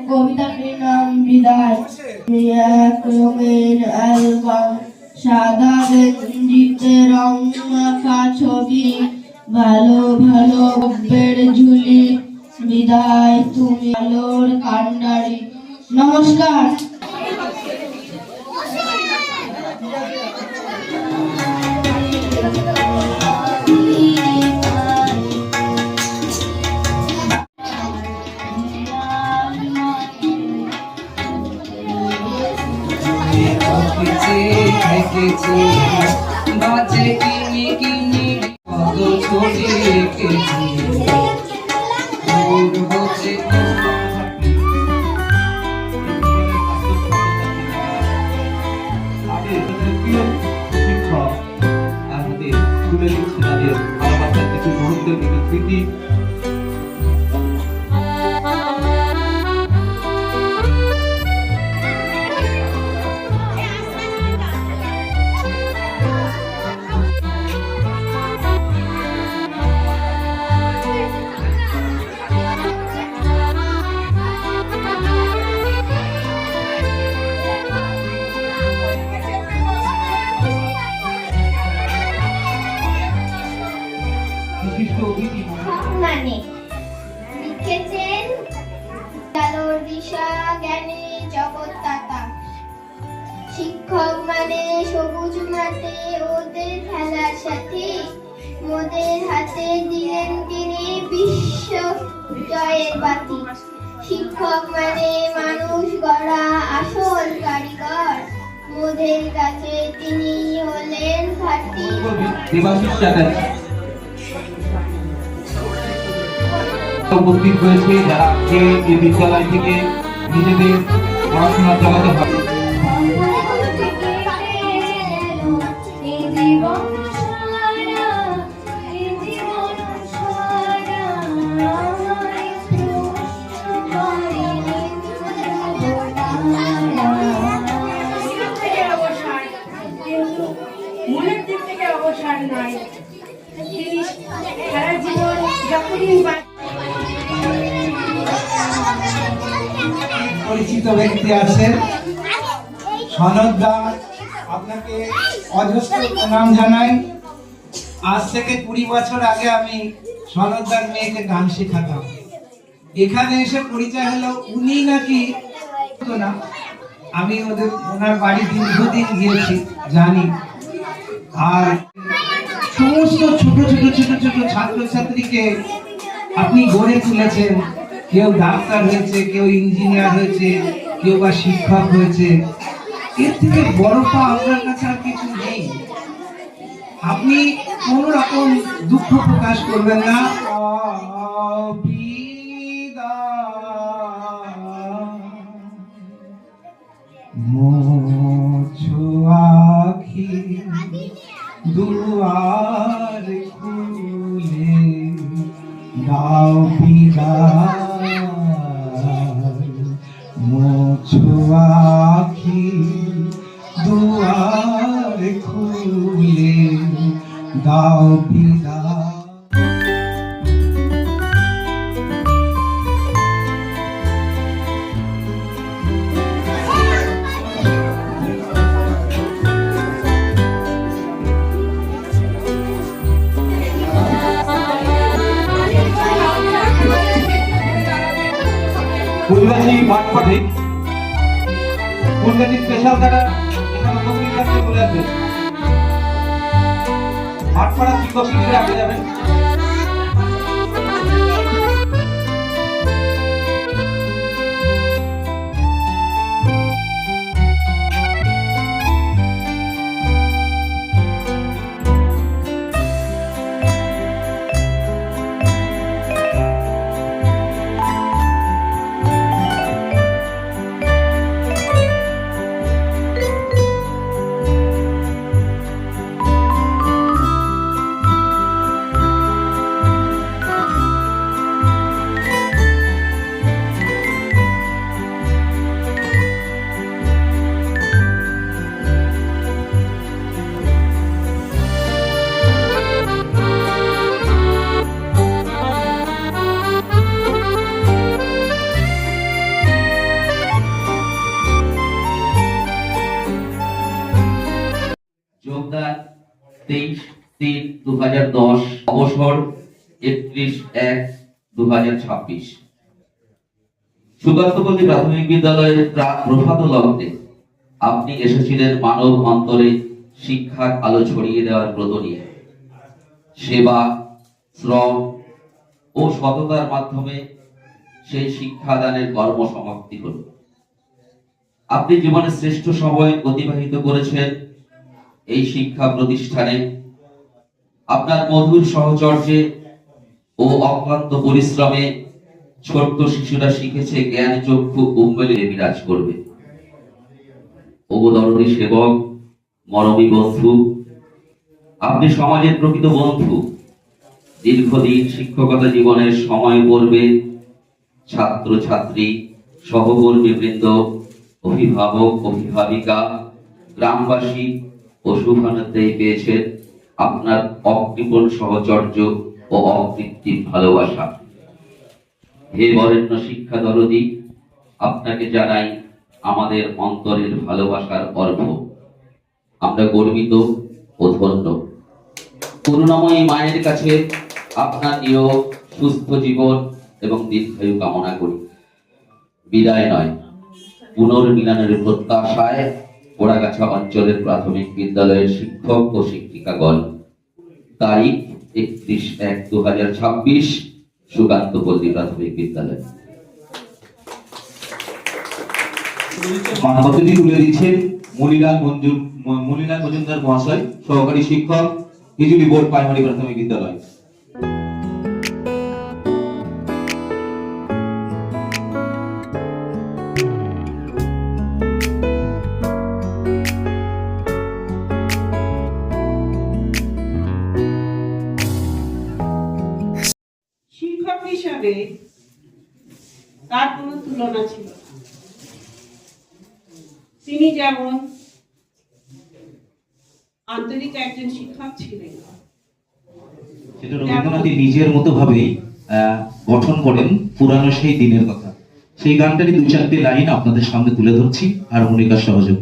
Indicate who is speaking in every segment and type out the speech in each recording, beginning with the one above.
Speaker 1: কবিতাটির নাম বিদায়। এক রঙের অ্যালবাম, সাদা গেঞ্জিতে রং মাখা ছবি, ভালো ভালো গল্পের ঝুলি, বিদায় তুমি আলোর কান্ডারি। নমস্কার।
Speaker 2: বাজে কিনি কিনি কত ছবি এঁকেছি হচ্ছে শিক্ষক আমাদের তুলে দিচ্ছে তাদের ভালোবাসার কিছু মুহূর্তের কিছু স্মৃতি।
Speaker 3: মানে লিখেছেন আলোর দিশা জ্ঞানী জগৎদাতা। শিক্ষক মানে সবুজ মাঠে ওদের খেলার সাথে, মোদের হাতে দিলেন তিনি বিশ্ব জয়ের বাতি। শিক্ষক মানে মানুষ গড়া আসল কারিগর, মোদের কাছে তিনি হলেন ঘাটি।
Speaker 2: উপস্থিত হয়েছে যারা এই বিদ্যালয় থেকে নিজেদের পড়াশোনা চালাতে হবে।
Speaker 4: মনের দিক থেকে অবসর নয়, সারা জীবন যতদিন
Speaker 5: পরিচিত ব্যক্তি আছেন সনদ দা, আপনাকে অজস্র প্রণাম জানাই। আজ থেকে 20 বছর আগে আমি সনদ দার মেয়েকে গান শেখাতাম। এখানে এসে পরিচয় হলো উনি নাকি না, আমি ওনার বাড়ি দীর্ঘদিন গিয়েছি জানি। আর সমস্ত ছোট ছোট ছোট ছোট ছাত্রছাত্রীকে আপনি গড়ে তুলেছেন। কেউ ডাক্তার হয়েছে, কেউ ইঞ্জিনিয়ার হয়েছে, কেউ বা শিক্ষক হয়েছে। এর থেকে বড় পা আপনার কাছে আর কিছু নেই। আপনি কোন রকম দুঃখ প্রকাশ করবেন না। মোছো আখি দুয়ার খুলে দাও বিদায়, মোছো আখি দুয়ার খুলে দাও বিদায়।
Speaker 2: ফুলগাছি মাঠপথে ফুলগাছি স্পেশাল দ্বারা এখানে উপস্থিত থাকতে বলে আসবেন। মাঠপাড়া শিক্ষক শিক্ষিকা আগে যাবেন। যোগদান 23/3/2010, অবসর 31/1/2026। সুকান্তপল্লী প্রাথমিক বিদ্যালয়ের প্রভাত লগ্নে আপনি এসেছিলেন মানব অন্তরে শিক্ষার আলো ছড়িয়ে দেওয়ার ব্রত নিয়ে। সেবা, শ্রম ও সততার মাধ্যমে সেই শিক্ষাদানের কর্মসমাপ্তি হল। আপনি জীবনের শ্রেষ্ঠ সময় অতিবাহিত করেছেন এই শিক্ষা প্রতিষ্ঠানে। আপনার মধুর সহচর্যে ও অক্লান্ত পরিশ্রমে ছোট্ট শিশুরা শিখেছে জ্ঞান চক্ষু উন্মেলে বিরাজ করবে। অবদরণী সেবক, মরমী বন্ধু, আপনি সমাজের প্রকৃত বন্ধু। দীর্ঘদিন শিক্ষকতা জীবনের সময় পড়বে ছাত্র ছাত্রী, সহকর্মী বৃন্দ, অভিভাবক অভিভাবিকা, গ্রামবাসী ও শুভানুধ্যায়ী পেয়েছেন আপনার অকৃপণ সহচর্য ও অকৃত্রিম ভালোবাসা। হে বরেণ্য শিক্ষা দরদী, আপনাকে জানাই আমাদের অন্তরের ভালোবাসার অর্ঘ্য। আমরা গর্বিত ও ধন্য। করুণাময়ী মায়ের কাছে আপনার নিয়োগ, সুস্থ জীবন এবং দীর্ঘায়ু কামনা করি। বিদায় নয়, পুনর্মিলনের প্রত্যাশায় পোড়াগাছা অঞ্চলের প্রাথমিক বিদ্যালয়ের শিক্ষক ও শিক্ষিকাগণ। তারিখ 31/1/2026, সুকান্তপল্লী প্রাথমিক বিদ্যালয়।
Speaker 6: মানবতাটি তুলে দিচ্ছেন মনিলাল মজুমদার মহাশয়, সহকারী শিক্ষক, হিজুলি বোর্ড প্রাইমারি প্রাথমিক বিদ্যালয়।
Speaker 4: শিক্ষক হিসাবে তার কোনো তুলনা ছিল না। তিনি যেমন আন্তরিক একজন শিক্ষক ছিলেন,
Speaker 6: সেটা রবীন্দ্রনাথই নিজের মতো ভাবেই গঠন করেন পুরানো সেই দিনের কথা। সেই গানটারই 2-4টি লাইন আপনাদের সামনে তুলে ধরছি হারমোনিকার সহযোগ।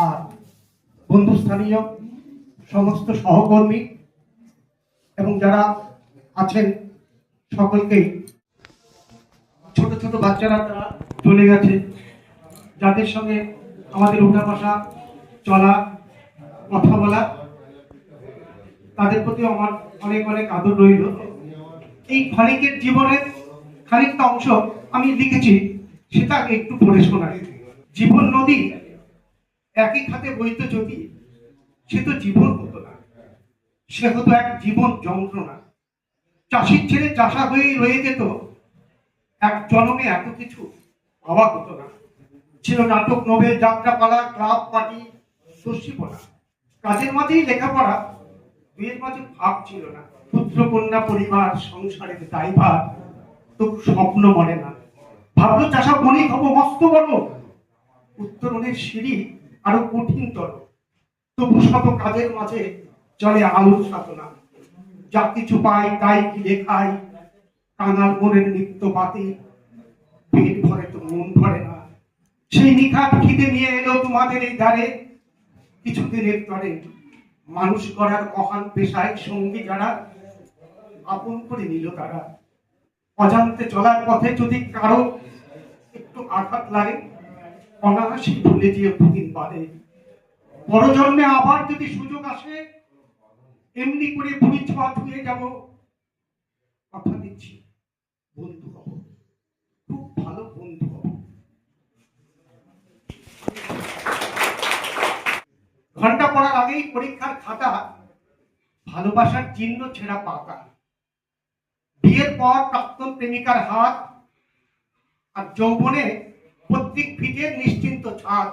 Speaker 7: আর বন্ধুস্থানীয় সমস্ত সহকর্মী এবং যারা আছেন সকলকেই, ছোট ছোট বাচ্চারা তারা চলে গেছে, যাদের সঙ্গে আমাদের উঠা বসা, চলা, কথা বলা, তাদের প্রতি আমার অনেক অনেক আদর রইল। এই ক্ষণিকের জীবনের খানিকটা অংশ আমি লিখেছি, সেটা একটু পড়ে শোনাই। জীবন নদী একই খাতে বইত যদি, সে তো জীবন হতো না, সে হতো এক জীবন যন্ত্রণা। চাষির ছেলে চাষা হয়েই রয়ে যেত, এক জন্মে এত কিছু অবাক হতো না। ছিল নাটক, নোবেল, যাত্রাপালা, ক্লাব, পার্টি, দস্যিপনা। কাজের মাঝেই লেখাপড়া, দুয়ের মাঝে ভাব ছিল না। পুত্র কন্যা, পরিবার, সংসারের দায়ভার, তবু স্বপ্ন মরে না। ভাবলো চাষা বণিক হবো মস্ত বড়, উত্তরণের সিঁড়ি আরো কঠিনতর। তবু শত কাজের মাঝে চলে আলোর সাধনা। যা কিছু পাই তাই গিলে খাই, কাঙাল মনের নিত্য বাতি, পেট ভরে তো মন ভরে না। সেই নিখাত খিদে নিয়ে এলো তোমাদের এই দ্বারে, কিছুদিনের তরে মানুষ করার মহান পেশায় সঙ্গী যারা, আপন করে নিল তারা। অজান্তে চলার পথে যদি কারো একটু আঘাত লাগে, অনায়াসে ভুলে যেয়ে দুদিন বাদে। পরজন্মে আবার যদি সুযোগ আসে, এমনি করে ভুঁড়ি ছোঁয়া ধুয়ে যাব। কথা দিচ্ছি, বন্ধু হব, খুব ভালো বন্ধু হব। ঘন্টা পড়ার আগেই পরীক্ষার খাতা, ভালোবাসার চিহ্ন ছেঁড়া পাতা। বিয়ের পর প্রাক্তন প্রেমিকার হাত, আর যৌবনে প্রত্যেক ভিটের নিশ্চিন্ত ছাদ।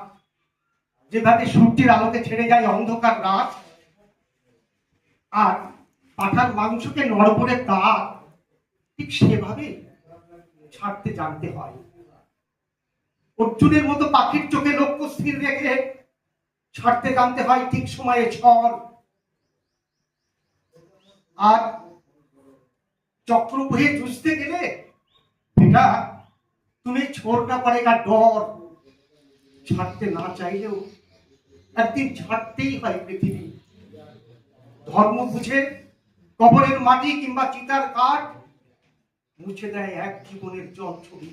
Speaker 7: যেভাবে সূর্যের আলোকে ছেড়ে যায় অন্ধকার রাত, আর পাঠার মাংসকে নড়বড়ে দাঁত ঠিক সেভাবে ছাড়তে জানতে হয়। অর্জুনের মতো পাখির চোখে লক্ষ্য স্থির রেখে ছাড়তে জানতে হয় ঠিক সময়ে ঝড়। আর চক্র বয়ে যুঝতে গেলে এটা তুমি ছোড়না পড়েগা ডর। ছাড়তে না চাইলেও একদিন ছাড়তেই হয় পৃথিবী। ধর্ম বুঝে কবরের মাটি কিংবা চিতার কাঠ মুছে দেয় এক জীবনের জল ছবি।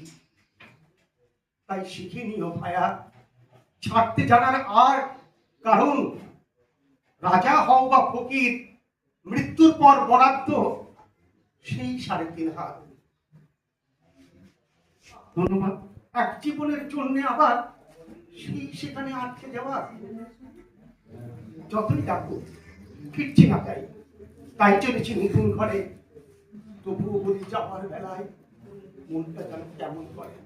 Speaker 7: তাই শিখে নিও ভায়া, ছাড়তে জানার আর কারণ রাজা হও বা ফকির, মৃত্যুর পর বরাদ্দ সেই 3.5 হাত। ধন্যবাদ। এক জীবনের জন্য আবার সেই সেখানে আটকে যাওয়া, যতই ডাকো ফিরছি না। তাই চলেছি নতুন ঘরে, তবুও বলি যাওয়ার বেলায় মনটা যেন কেমন করে।